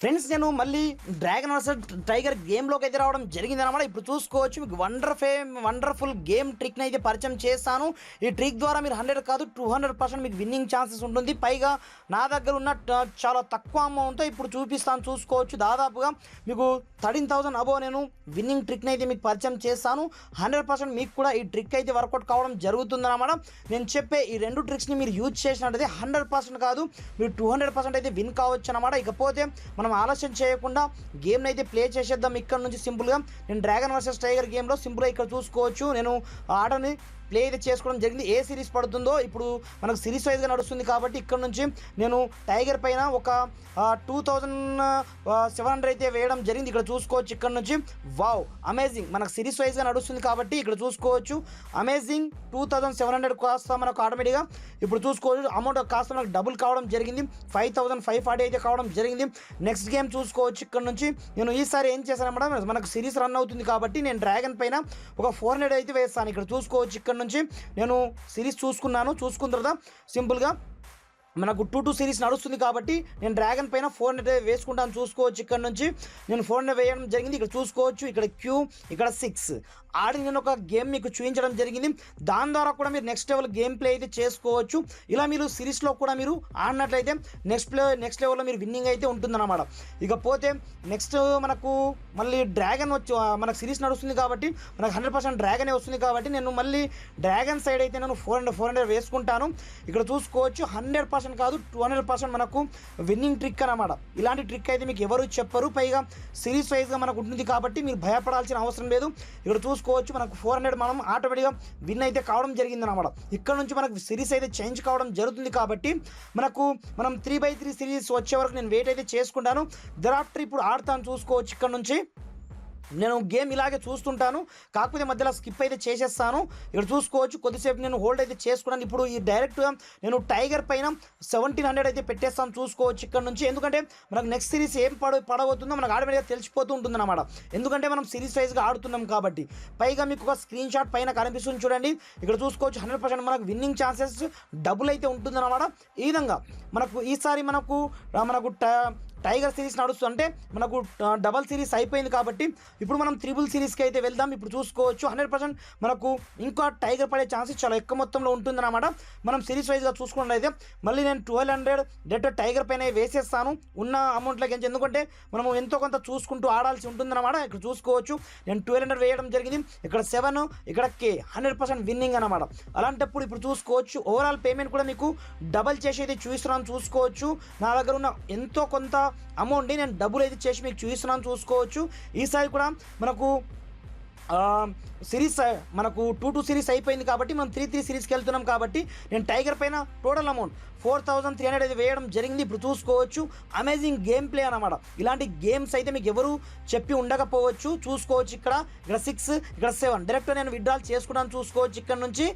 Friends నేను మళ్ళీ dragon versus tiger గేమ్లోకి అయితే రావడం జరిగిందనమాట. ఇప్పుడు చూసుకోవచ్చు మీకు వండర్ఫుల్ గేమ్ ట్రిక్ని అయితే పరిచయం చేస్తాను. ఈ ట్రిక్ ద్వారా మీరు 100 కాదు 200% మీకు విన్నింగ్ ఛాన్సెస్ ఉంటుంది. పైగా నా దగ్గర ఉన్న చాలా తక్కువ అమౌంట్తో ఇప్పుడు చూపిస్తాను. చూసుకోవచ్చు దాదాపుగా మీకు 13,000 అబోవ్ నేను విన్నింగ్ ట్రిక్ని అయితే మీకు పరిచయం చేస్తాను. 100% మీకు కూడా ఈ ట్రిక్ అయితే వర్కౌట్ కావడం జరుగుతుందన్నమాట. నేను చెప్పే ఈ రెండు ట్రిక్స్ని మీరు యూజ్ చేసినట్టయితే 100% కాదు మీరు 200% అయితే విన్ కావచ్చు అనమాట. ఇకపోతే మనం ఆలస్యం చేయకుండా గేమ్ని అయితే ప్లే చేసేద్దాం. ఇక్కడ నుంచి సింపుల్గా నేను డ్రాగన్ వర్సెస్ టైగర్ గేమ్లో సింపుల్గా ఇక్కడ చూసుకోవచ్చు నేను ఆర్డర్ని ప్లే అయితే చేసుకోవడం జరిగింది. ఏ సిరీస్ పడుతుందో ఇప్పుడు మనకు సిరీస్ వైజ్గా నడుస్తుంది కాబట్టి ఇక్కడ నుంచి నేను టైగర్ పైన ఒక 2,700 అయితే వేయడం జరిగింది. ఇక్కడ చూసుకోవచ్చు ఇక్కడ నుంచి వావ్ అమేజింగ్ మనకు సిరీస్ వైజ్గా నడుస్తుంది కాబట్టి ఇక్కడ చూసుకోవచ్చు అమేజింగ్ 2,700 కాస్త మనకు ఆటోమేటిక్గా ఇప్పుడు చూసుకోవచ్చు అమౌంట్ కాస్త మనకు డబుల్ కావడం జరిగింది. 5,540 అయితే కావడం జరిగింది. నెక్స్ట్ గేమ్ చూసుకోవచ్చు ఇక్కడ నుంచి నేను ఈసారి ఏం చేశాను అన్నమాట మనకు సిరీస్ రన్ అవుతుంది కాబట్టి నేను డ్రాగన్ పైన ఒక 400 అయితే వేస్తాను. ఇక్కడ చూసుకోవచ్చు ఇక్కడ నుంచి నేను సిరీస్ చూసుకున్న తర్వాత సింపుల్గా మనకు 2 సిరీస్ నడుస్తుంది కాబట్టి నేను డ్రాగన్ పైన 400 వేసుకుంటాను. చూసుకోవచ్చు ఇక్కడ నుంచి నేను 400 వేయడం జరిగింది. ఇక్కడ చూసుకోవచ్చు ఇక్కడ క్యూ ఇక్కడ 6 ఆడి నేను ఒక గేమ్ మీకు చూపించడం జరిగింది. దాని ద్వారా కూడా మీరు నెక్స్ట్ లెవెల్ గేమ్ ప్లే అయితే చేసుకోవచ్చు. ఇలా మీరు సిరీస్లో కూడా మీరు ఆడినట్లయితే నెక్స్ట్ లెవెల్లో మీరు విన్నింగ్ అయితే ఉంటుందన్నమాట. ఇకపోతే నెక్స్ట్ మనకు మళ్ళీ డ్రాగన్ మనకు సిరీస్ నడుస్తుంది కాబట్టి మనకు 100% డ్రాగనే వస్తుంది కాబట్టి నేను మళ్ళీ డ్రాగన్ సైడ్ అయితే నేను 400 వేసుకుంటాను. ఇక్కడ చూసుకోవచ్చు 100% కాదు 200% మనకు విన్నింగ్ ట్రిక్ అన్నమాట. ఇలాంటి ట్రిక్ అయితే మీకు ఎవరు చెప్పరు. పైగా సిరీస్ వైజ్గా మనకు ఉంటుంది కాబట్టి మీరు భయపడాల్సిన అవసరం లేదు. ఇక్కడ చూసుకోవచ్చు మనకు 400 మనం ఆటోమేటిక్గా విన్ అయితే కావడం జరిగిందన్నమాట. ఇక్కడ నుంచి మనకు సిరీస్ అయితే చేంజ్ కావడం జరుగుతుంది కాబట్టి మనం 3/3 సిరీస్ వచ్చే వరకు నేను వెయిట్ అయితే చేసుకుంటాను. దరాఫ్టర్ ఇప్పుడు ఆడతాను. చూసుకోవచ్చు ఇక్కడ నుంచి నేను గేమ్ ఇలాగే చూస్తుంటాను, కాకపోతే మధ్యలో స్కిప్ అయితే చేసేస్తాను. ఇక్కడ చూసుకోవచ్చు కొద్దిసేపు నేను హోల్డ్ అయితే చేసుకున్నాను. ఇప్పుడు ఈ డైరెక్ట్గా నేను టైగర్ పైన 1,700 అయితే పెట్టేస్తాను. చూసుకోవచ్చు ఇక్కడ నుంచి ఎందుకంటే మనకు నెక్స్ట్ సిరీస్ ఏం పడబోతుందో మనకు ఆటోమేటిక్గా తెలిసిపోతూ ఉంటుంది అన్నమాట. ఎందుకంటే మనం సిరీస్ వైజ్గా ఆడుతున్నాం కాబట్టి. పైగా మీకు ఒక స్క్రీన్ షాట్ పైన కనిపిస్తుంది చూడండి. ఇక్కడ చూసుకోవచ్చు 100% మనకు విన్నింగ్ ఛాన్సెస్ డబుల్ అయితే ఉంటుందన్నమాట. ఈ విధంగా మనకు ఈసారి మనకు టైగర్ సిరీస్ నడుస్తుంది అంటే మనకు డబల్ సిరీస్ అయిపోయింది కాబట్టి ఇప్పుడు మనం త్రిబుల్ సిరీస్కి అయితే వెళ్దాం. ఇప్పుడు చూసుకోవచ్చు 100% మనకు ఇంకా టైగర్ పడే ఛాన్సెస్ చాలా ఎక్కువ మొత్తంలో ఉంటుందన్నమాట. మనం సిరీస్ వైజ్గా చూసుకున్నట్లయితే మళ్ళీ నేను 1,200 డైరెక్ట్ టైగర్ పైన వేసేస్తాను ఉన్న అమౌంట్లకి. ఎందుకంటే మనము ఎంతో కొంత చూసుకుంటూ ఆడాల్సి ఉంటుందన్నమాట. ఇక్కడ చూసుకోవచ్చు నేను 1,200 వేయడం జరిగింది. ఇక్కడ 7 ఇక్కడ K 100% విన్నింగ్ అన్నమాట. అలాంటప్పుడు ఇప్పుడు చూసుకోవచ్చు ఓవరాల్ పేమెంట్ కూడా మీకు డబల్ చేసి అయితే చూపిస్తున్నాను. చూసుకోవచ్చు నా దగ్గర ఉన్న ఎంతో కొంత అమౌంట్ని నేను డబుల్ అయితే చేసి మీకు చూపిస్తున్నాను. చూసుకోవచ్చు ఈసారి కూడా మనకు సిరీస్ మనకు 2 సిరీస్ అయిపోయింది కాబట్టి మనం 3 సిరీస్కి వెళ్తున్నాం కాబట్టి నేను టైగర్ పైన టోటల్ అమౌంట్ 4,300 అయితే వేయడం జరిగింది. ఇప్పుడు చూసుకోవచ్చు అమేజింగ్ గేమ్ ప్లే అన్నమాట. ఇలాంటి గేమ్స్ అయితే మీకు ఎవరు చెప్పి ఉండకపోవచ్చు. చూసుకోవచ్చు ఇక్కడ 6 ఇక్కడ 7 డైరెక్ట్ నేను విత్డ్రాల్ చేసుకున్నాను. చూసుకోవచ్చు ఇక్కడ నుంచి